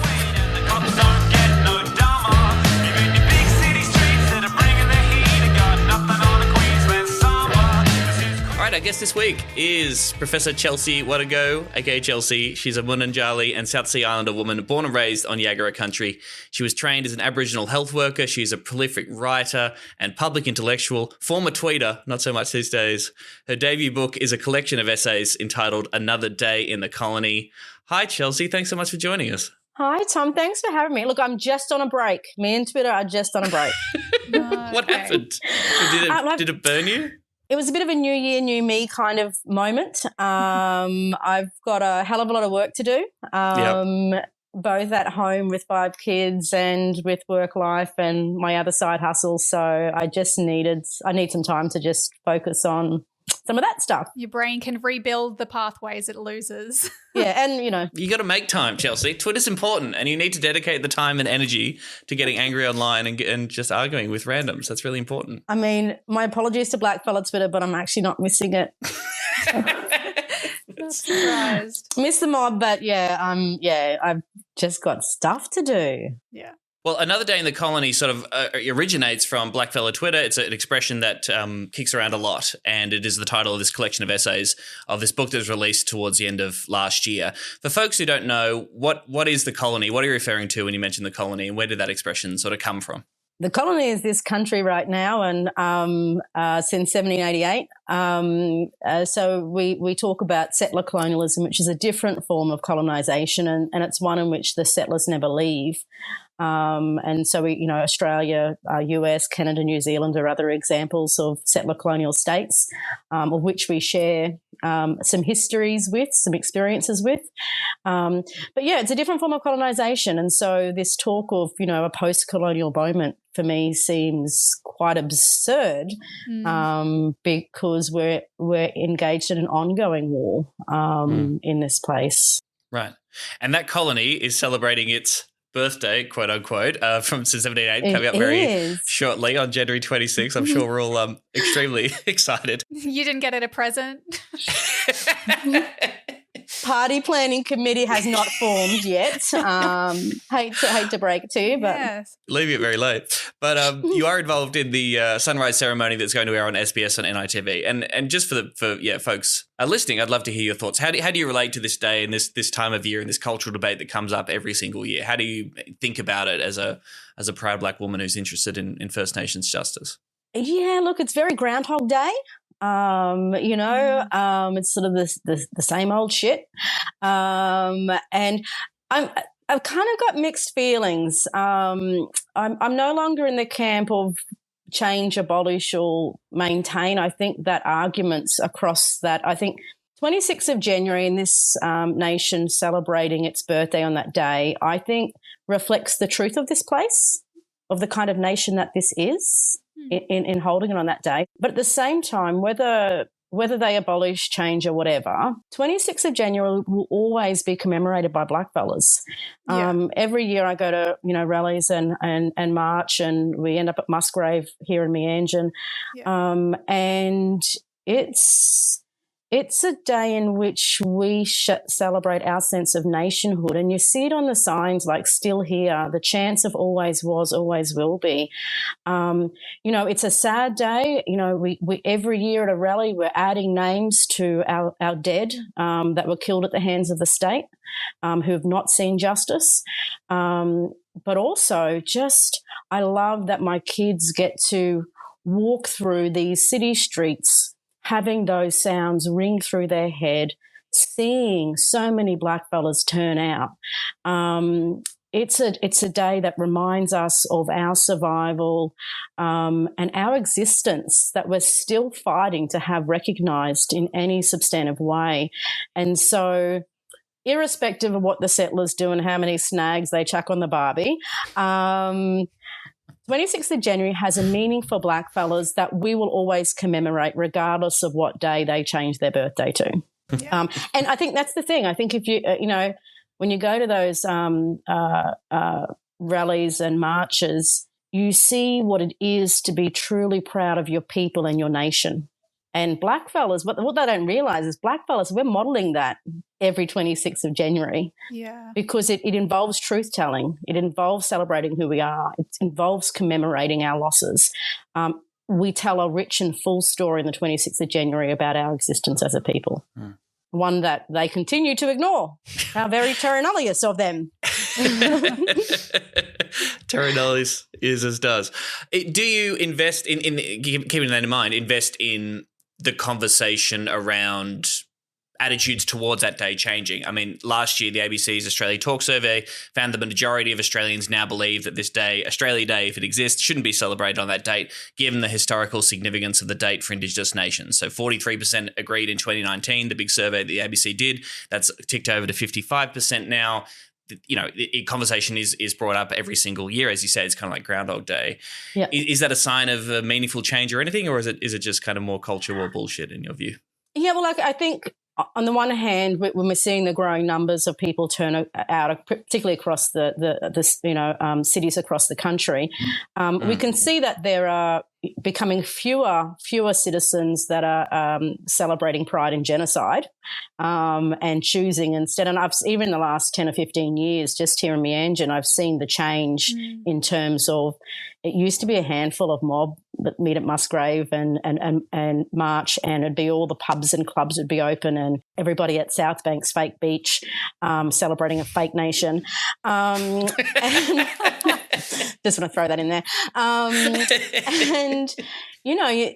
All right, our guest this week is Professor Chelsea Watego, aka Chelsea. She's a Mununjali and South Sea Islander woman born and raised on Yagara country. She was trained as an Aboriginal health worker. She's a prolific writer and public intellectual, former tweeter, not so much these days. Her debut book is a collection of essays entitled Another Day in the Colony. Hi, Chelsea. Thanks so much for joining us. Hi, Tom. Thanks for having me. Look, I'm just on a break. Me and Twitter are just on a break. What happened? Did it burn you? It was a bit of a new year, new me kind of moment. I've got a hell of a lot of work to do, both at home with 5 kids and with work life and my other side hustles. So I need some time to just focus on some of that stuff. Your brain can rebuild the pathways it loses. Yeah, and, you know. You got to make time, Chelsea. Twitter's important, and you need to dedicate the time and energy to getting angry online and just arguing with randoms. That's really important. I mean, my apologies to Blackfella Twitter, but I'm actually not missing it. Not surprised. Miss the mob, but I've just got stuff to do. Yeah. Well, Another Day in the Colony sort of originates from Blackfella Twitter. It's an expression that kicks around a lot, and it is the title of this collection of essays of this book that was released towards the end of last year. For folks who don't know, what is the colony? What are you referring to when you mention the colony, and where did that expression sort of come from? The colony is this country right now, and since 1788. So we talk about settler colonialism, which is a different form of colonisation, and it's one in which the settlers never leave. And so Australia, US, Canada, New Zealand are other examples of settler colonial states, of which we share some histories with, some experiences with. But yeah, it's a different form of colonisation. And so this talk of, a post-colonial moment for me seems quite absurd, because we're engaged in an ongoing war in this place. Right. And that colony is celebrating its birthday, quote unquote, from 1788 coming up very shortly on January 26th. I'm sure we're all extremely excited. You didn't get it a present? Party planning committee has not formed yet. Hate to break it to you, but yes. Leaving it very late. But you are involved in the sunrise ceremony that's going to air on SBS and NITV. And just for folks listening, I'd love to hear your thoughts. How do you relate to this day and this time of year and this cultural debate that comes up every single year? How do you think about it as a proud Black woman who's interested in First Nations justice? Yeah, look, it's very Groundhog Day. It's sort of the same old shit. And I've kind of got mixed feelings. I'm no longer in the camp of change, abolish, or maintain. I think that arguments across that, I think 26th of January in this nation celebrating its birthday on that day, I think reflects the truth of this place, of the kind of nation that this is. In holding it on that day. But at the same time, whether they abolish, change or whatever, 26th of January will always be commemorated by blackfellas. Yeah. Every year I go to, rallies and march, and we end up at Musgrave here in Meanjin. Yeah. And it's a day in which we celebrate our sense of nationhood, and you see it on the signs like "Still Here." The chance of always was, always will be. It's a sad day. We every year at a rally we're adding names to our dead that were killed at the hands of the state, who have not seen justice. But also, I love that my kids get to walk through these city streets, having those sounds ring through their head, seeing so many blackfellas turn out. It's a day that reminds us of our survival and our existence, that we're still fighting to have recognised in any substantive way. And so, irrespective of what the settlers do and how many snags they chuck on the barbie, 26th of January has a meaning for blackfellas that we will always commemorate regardless of what day they change their birthday to. Yeah. And I think that's the thing. I think if you, when you go to those rallies and marches, you see what it is to be truly proud of your people and your nation. And blackfellas, what they don't realise is blackfellas, we're modelling that every 26th of January. Yeah. Because it involves truth-telling. It involves celebrating who we are. It involves commemorating our losses. we tell a rich and full story on the 26th of January about our existence as a people. One that they continue to ignore. How very Terra nullius of them. Terra nullius is as does. Do you invest in keeping that in mind, invest in the conversation around attitudes towards that day changing? I mean, last year, the ABC's Australia Talk Survey found the majority of Australians now believe that this day, Australia Day, if it exists, shouldn't be celebrated on that date, given the historical significance of the date for Indigenous nations. So 43% agreed in 2019, the big survey that the ABC did. That's ticked over to 55% now. You know, the conversation is brought up every single year. As you say, it's kind of like Groundhog Day. Yeah. Is that a sign of a meaningful change or anything, or is it just kind of more culture war bullshit in your view? Yeah, well, I think on the one hand, when we're seeing the growing numbers of people turn out, particularly across the cities across the country, we can see that there are becoming fewer citizens that are celebrating pride and genocide and choosing instead. And even in the last 10 or 15 years, just here in Meanjin, I've seen the change in terms of it used to be a handful of mob that meet at Musgrave and march, and it'd be all the pubs and clubs would be open and everybody at South Bank's fake beach celebrating a fake nation. And just want to throw that in there. And,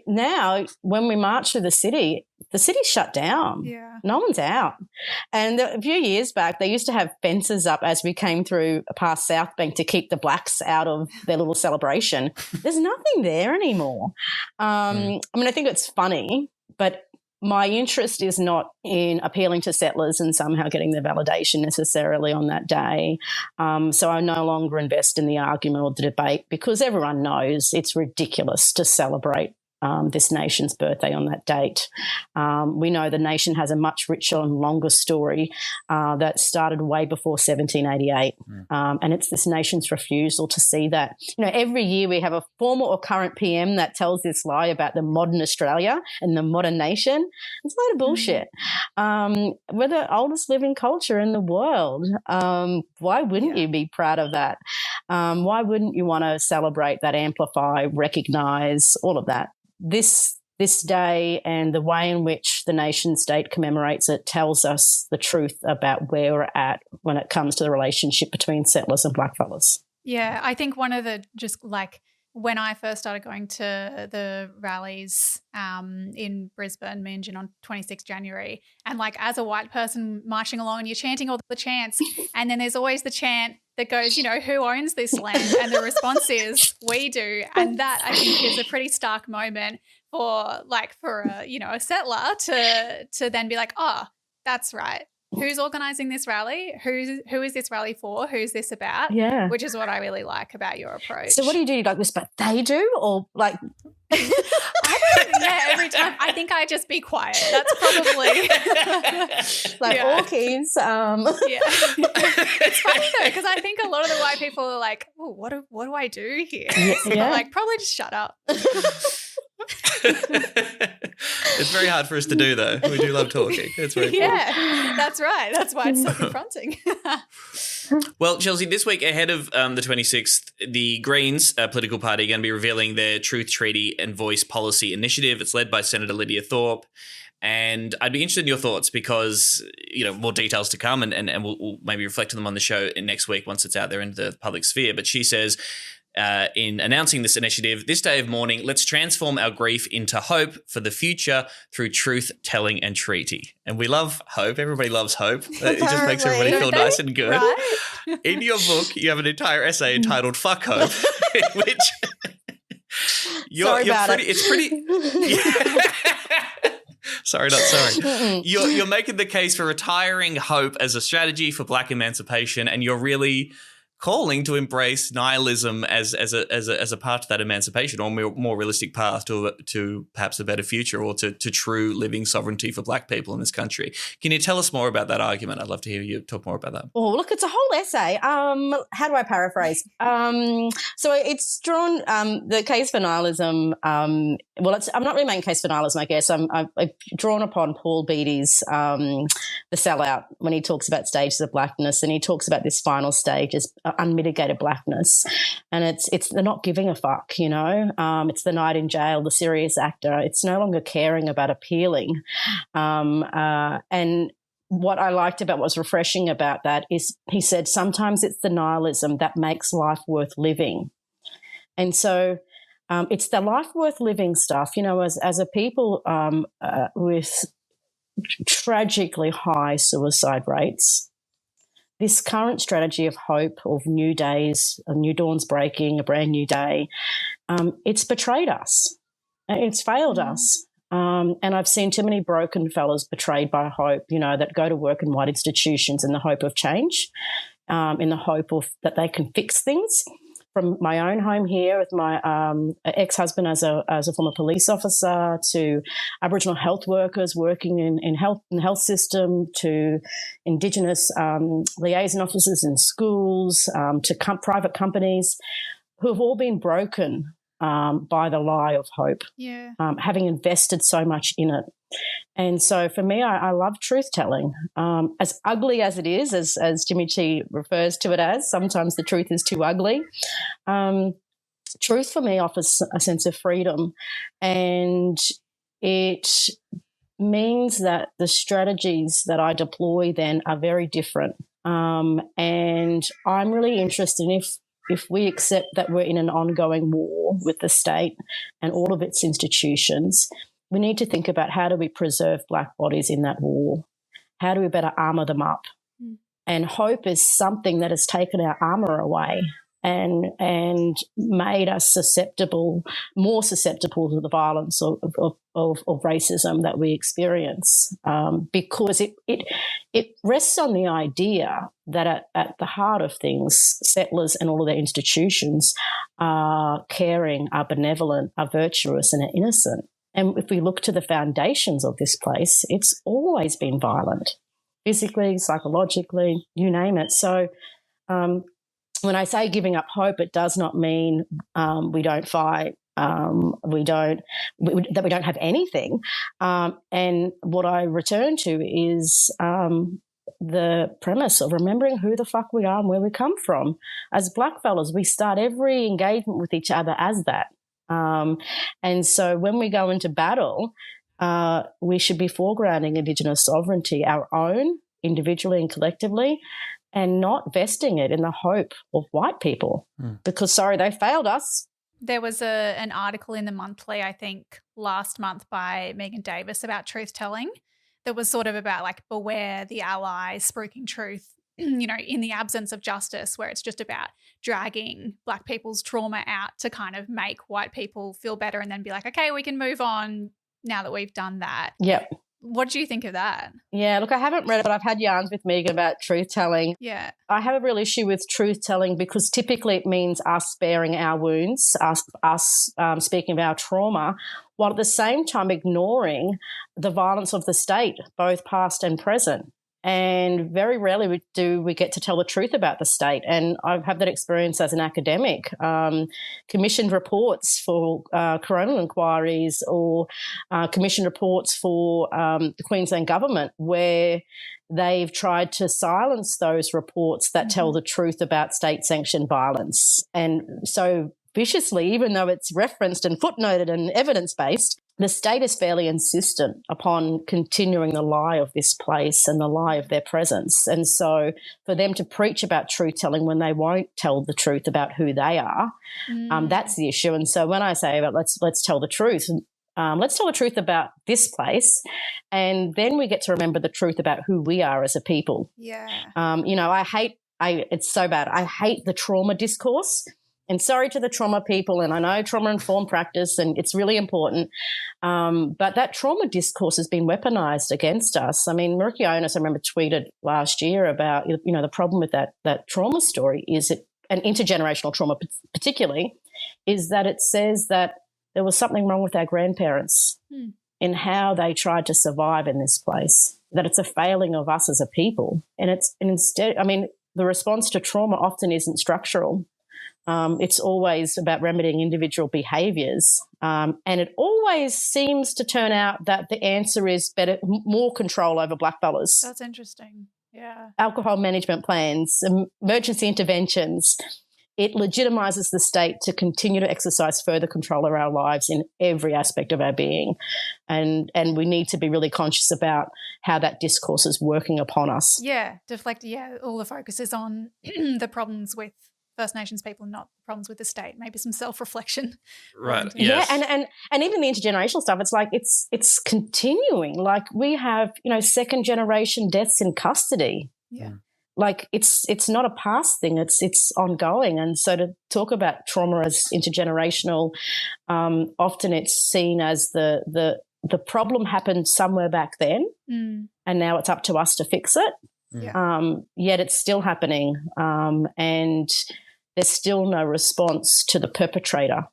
now when we march through the city's shut down. Yeah. No one's out. And a few years back, they used to have fences up as we came through past South Bank to keep the blacks out of their little celebration. There's nothing there anymore. I think it's funny, but my interest is not in appealing to settlers and somehow getting their validation necessarily on that day. So I no longer invest in the argument or the debate because everyone knows it's ridiculous to celebrate this nation's birthday on that date. We know the nation has a much richer and longer story that started way before 1788, and it's this nation's refusal to see that. Every year we have a former or current PM that tells this lie about the modern Australia and the modern nation. It's a load of bullshit. We're the oldest living culture in the world. Why wouldn't you be proud of that? Why wouldn't you want to celebrate that, amplify, recognise, all of that? This day and the way in which the nation state commemorates it tells us the truth about where we're at when it comes to the relationship between settlers and blackfellas. Yeah, I think one of the when I first started going to the rallies in Brisbane, Meanjin on 26 January, and as a white person marching along and you're chanting all the chants, and then there's always the chant that goes, who owns this land? And the response is, we do. And that, I think, is a pretty stark moment for a settler to then be like, oh, that's right. Who's organising this rally? Who is this rally for? Who's this about? Yeah. Which is what I really like about your approach. So what do? You whisper, they do? Or I don't, every time. I think I just be quiet. That's probably orkies. Yeah. It's funny though, because I think a lot of the white people are like, oh, what do I do here? Yeah. Probably just shut up. It's very hard for us to do, though. We do love talking. It's very important. That's right. That's why it's so confronting. Well, Chelsea, this week ahead of the 26th, the Greens political party are going to be revealing their Truth Treaty and Voice Policy Initiative. It's led by Senator Lydia Thorpe. And I'd be interested in your thoughts because, more details to come and we'll maybe reflect on them on the show next week once it's out there into the public sphere. But she says, in announcing this initiative, this day of mourning, let's transform our grief into hope for the future through truth telling and treaty. And we love hope. Everybody loves hope. It just makes everybody feel nice and good. Right? In your book, you have an entire essay entitled "Fuck Hope," in which it's pretty. Sorry, not sorry. You're making the case for retiring hope as a strategy for Black emancipation, and you're really calling to embrace nihilism as a part of that emancipation, or more realistic path to perhaps a better future, or to true living sovereignty for Black people in this country. Can you tell us more about that argument? I'd love to hear you talk more about that. Oh, look, it's a whole essay. How do I paraphrase? So it's drawn the case for nihilism. I'm not really making case for nihilism, I guess. I've drawn upon Paul Beattie's The Sellout when he talks about stages of blackness, and he talks about this final stage as unmitigated blackness, and it's they're not giving a fuck, you know. It's the night in jail, the serious actor. It's no longer caring about appealing, and what I liked about what's refreshing about that is he said sometimes it's the nihilism that makes life worth living, and so. It's the life worth living stuff, you know, as a people with tragically high suicide rates. This current strategy of hope, of new days, a new dawn's breaking, a brand new day, it's betrayed us. It's failed us. And I've seen too many broken fellas betrayed by hope, you know, that go to work in white institutions in the hope of change, in the hope of that they can fix things. From my own home here with my ex-husband as a former police officer, to Aboriginal health workers working in the health system, to Indigenous liaison officers in schools, to private companies who have all been broken by the lie of hope, having invested so much in it. And so for me, I love truth-telling. As ugly as it is, as Jimmy Chi refers to it as, sometimes the truth is too ugly. Truth for me offers a sense of freedom, and it means that the strategies that I deploy then are very different. And I'm really interested in if we accept that we're in an ongoing war with the state and all of its institutions, we need to think about how do we preserve black bodies in that war? How do we better armour them up? And hope is something that has taken our armour away and made us more susceptible to the violence of racism that we experience, because it rests on the idea that at the heart of things, settlers and all of their institutions are caring, are benevolent, are virtuous and are innocent. And if we look to the foundations of this place, it's always been violent, physically, psychologically, you name it. So when I say giving up hope, it does not mean we don't fight, that we don't have anything. And what I return to is the premise of remembering who the fuck we are and where we come from. As blackfellas, we start every engagement with each other as that. And so when we go into battle, we should be foregrounding Indigenous sovereignty, our own, individually and collectively, and not vesting it in the hope of white people because, sorry, they failed us. There was an article in the Monthly, I think, last month by Megan Davis about truth-telling that was sort of about like beware the allies spruiking truth, you know, in the absence of justice, where it's just about dragging black people's trauma out to kind of make white people feel better and then be like, okay, we can move on now that we've done that. Yep. What do you think of that? Yeah, look, I haven't read it, but I've had yarns with Megan about truth-telling. Yeah. I have a real issue with truth-telling because typically it means us bearing our wounds, us speaking of our trauma, while at the same time ignoring the violence of the state, both past and present. And very rarely do we get to tell the truth about the state. And I've had that experience as an academic. Commissioned reports for coronial inquiries or commissioned reports for the Queensland government where they've tried to silence those reports that tell the truth about state-sanctioned violence. And so viciously, even though it's referenced and footnoted and evidence-based, the state is fairly insistent upon continuing the lie of this place and the lie of their presence. And so for them to preach about truth-telling when they won't tell the truth about who they are, that's the issue. And so when I say about let's tell the truth, let's tell the truth about this place, and then we get to remember the truth about who we are as a people. Yeah. You know, it's so bad. I hate the trauma discourse. And sorry to the trauma people, and I know trauma-informed practice, and it's really important. But that trauma discourse has been weaponized against us. I mean, Muriki Onus, I remember, tweeted last year about, you know, the problem with that trauma story is and intergenerational trauma particularly, is that it says that there was something wrong with our grandparents in how they tried to survive in this place, that it's a failing of us as a people. And instead, I mean, the response to trauma often isn't structural. It's always about remedying individual behaviours, and it always seems to turn out that the answer is more control over blackfellas. That's interesting. alcohol management plans, emergency interventions. It legitimizes the state to continue to exercise further control of our lives in every aspect of our being. And we need to be really conscious about how that discourse is working upon us. Yeah, all the focus is on the problems with First Nations people, not problems with the state. Maybe some self-reflection. Right. Yeah, Yes. and even the intergenerational stuff, it's like it's continuing. Like we have, second generation deaths in custody. Yeah. Like it's not a past thing, it's ongoing. And so to talk about trauma as intergenerational, often it's seen as the problem happened somewhere back then, and now it's up to us to fix it. Yeah. Yet it's still happening, and there's still no response to the perpetrator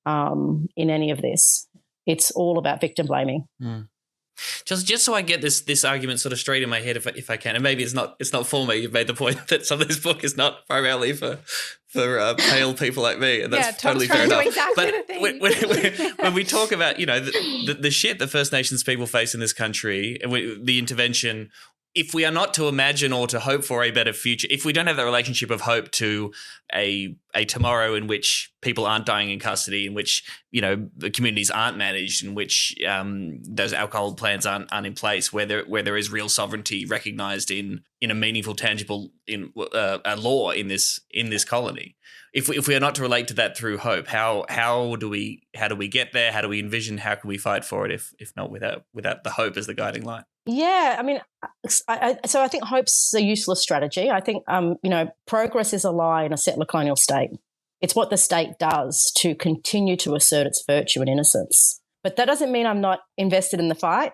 in any of this. It's all about victim blaming. Just so I get this argument sort of straight in my head, if I can, and maybe it's not for me. You've made the point that some of this book is not primarily for pale people like me, and that's totally fair enough. Exactly but when we talk about the shit that First Nations people face in this country, and the intervention. If we are not to imagine or to hope for a better future, if we don't have that relationship of hope to a tomorrow in which people aren't dying in custody, in which the communities aren't managed, in which those alcohol plans aren't in place, where there is real sovereignty recognised in a meaningful, tangible a law in this colony. If we are not to relate to that through hope, how do we get there? How do we envision? How can we fight for it? If not without the hope as the guiding light? Yeah, I mean, so I think hope's a useless strategy. I think, progress is a lie in a settler colonial state. It's what the state does to continue to assert its virtue and innocence. But that doesn't mean I'm not invested in the fight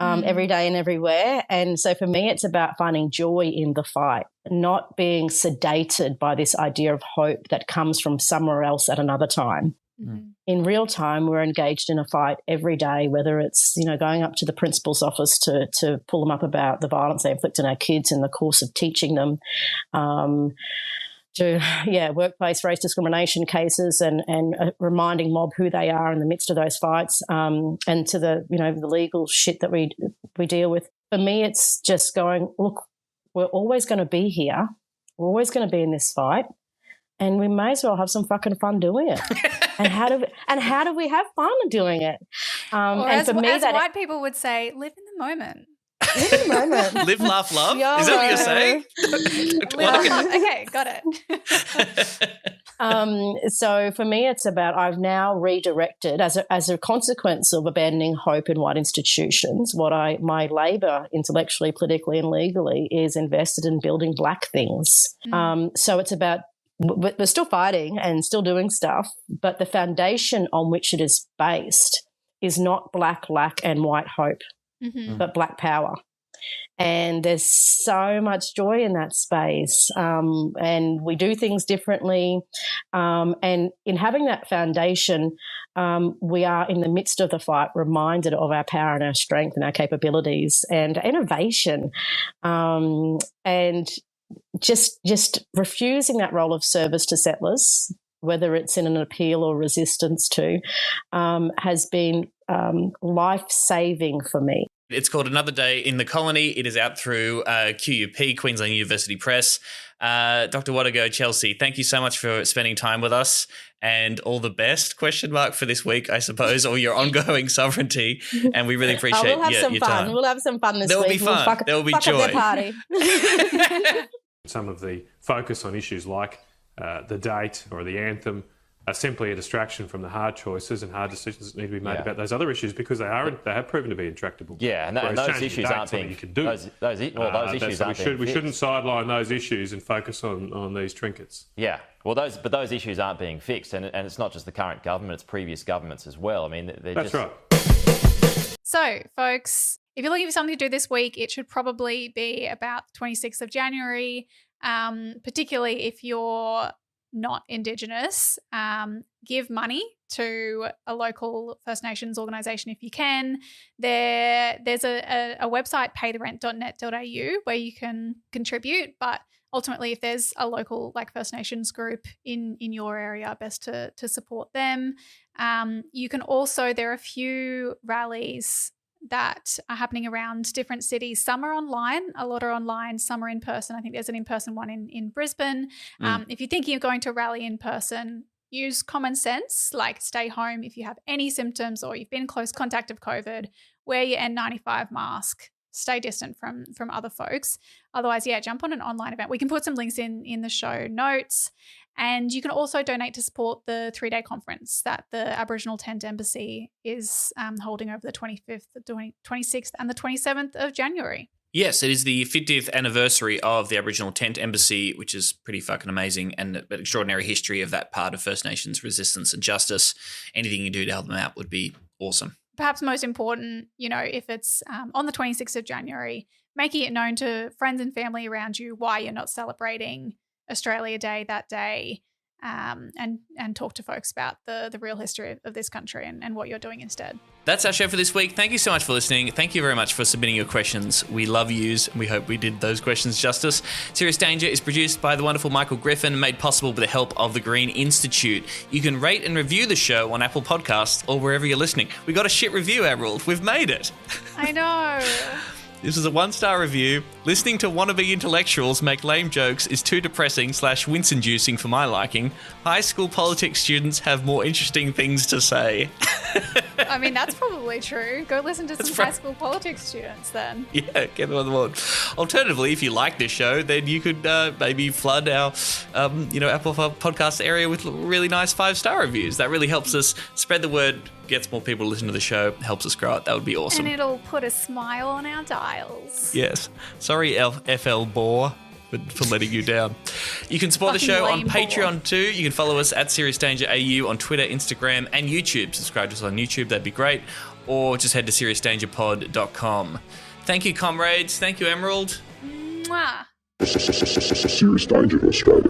every day and everywhere. And so for me, it's about finding joy in the fight, not being sedated by this idea of hope that comes from somewhere else at another time. Mm-hmm. In real time, we're engaged in a fight every day, whether it's, going up to the principal's office to pull them up about the violence they inflict on our kids in the course of teaching them, to workplace race discrimination cases and reminding mob who they are in the midst of those fights, and to the the legal shit that we deal with. For me, it's just going, look, we're always going to be here, we're always going to be in this fight, and we may as well have some fucking fun doing it. And how do we have fun doing it? Or and as, for me, as white people would say, live in the moment. Live in the moment. Live, laugh, love. YOLO. Is that what you're saying? Okay, got it. So for me, it's about I've now redirected as a consequence of abandoning hope in white institutions. My labour intellectually, politically, and legally is invested in building black things. So it's about. We're still fighting and still doing stuff, but the foundation on which it is based is not black lack and white hope, but black power. And there's so much joy in that space, and we do things differently. And in having that foundation, we are in the midst of the fight reminded of our power and our strength and our capabilities and innovation, and just refusing that role of service to settlers, whether it's in an appeal or resistance to, has been life-saving for me. It's called Another Day in the Colony. It is out through QUP, Queensland University Press. Dr. Watego, Chelsea, thank you so much for spending time with us, and all the best, for this week, I suppose, or your ongoing sovereignty. And we really appreciate we'll have some your fun. time. We'll have some fun this There will week. be fun. There will be joy. Their party. Some of the focus on issues like the date or the anthem are simply a distraction from the hard choices and hard decisions that need to be made about those other issues, because they have proven to be intractable. Yeah, and those issues aren't being you can do. Those issues aren't being we shouldn't sideline those issues and focus on these trinkets. Yeah, well, those issues aren't being fixed, and it's not just the current government; it's previous governments as well. I mean, That's right. So, folks, if you're looking for something to do this week, it should probably be about the 26th of January, particularly if you're not Indigenous. Give money to a local First Nations organisation if you can. There's a website, paytherent.net.au, where you can contribute, but ultimately if there's a local First Nations group in your area, best to support them. You can also, there are a few rallies that are happening around different cities. Some are online, a lot are online, some are in person. I think there's an in-person one in Brisbane. If you're thinking of going to a rally in person, use common sense, like stay home if you have any symptoms or you've been in close contact of COVID, wear your N95 mask, stay distant from other folks. Otherwise, jump on an online event. We can put some links in the show notes. And you can also donate to support the 3-day conference that the Aboriginal Tent Embassy is holding over the 25th, the 26th and the 27th of January. Yes, it is the 50th anniversary of the Aboriginal Tent Embassy, which is pretty fucking amazing, and an extraordinary history of that part of First Nations resistance and justice. Anything you can do to help them out would be awesome. Perhaps most important, if it's on the 26th of January, making it known to friends and family around you why you're not celebrating Australia Day that day, and talk to folks about the real history of this country and what you're doing instead. That's our show for this week. Thank you so much for listening. Thank you very much for submitting your questions. We love yous. We hope we did those questions justice. Serious Danger is produced by the wonderful Michael Griffin, made possible with the help of the Green Institute. You can rate and review the show on Apple Podcasts or wherever you're listening. We got a shit review, Emerald. We've made it. I know. This is a 1-star review. Listening to wannabe intellectuals make lame jokes is too depressing / wince-inducing for my liking. High school politics students have more interesting things to say. I mean, that's probably true. Go listen to some high school politics students then. Yeah, get them on the board. Alternatively, if you like this show, then you could maybe flood our Apple Podcast area with really nice 5-star reviews. That really helps us spread the word, gets more people to listen to the show, helps us grow it. That would be awesome. And it'll put a smile on our dials. Yes. Sorry, FL Boar, for letting you down. You can support the show on Patreon too. You can follow us at Serious Danger AU on Twitter, Instagram, and YouTube. Subscribe to us on YouTube, that'd be great. Or just head to seriousdangerpod.com. Thank you, comrades. Thank you, Emerald. Mwah. Serious Danger Australia.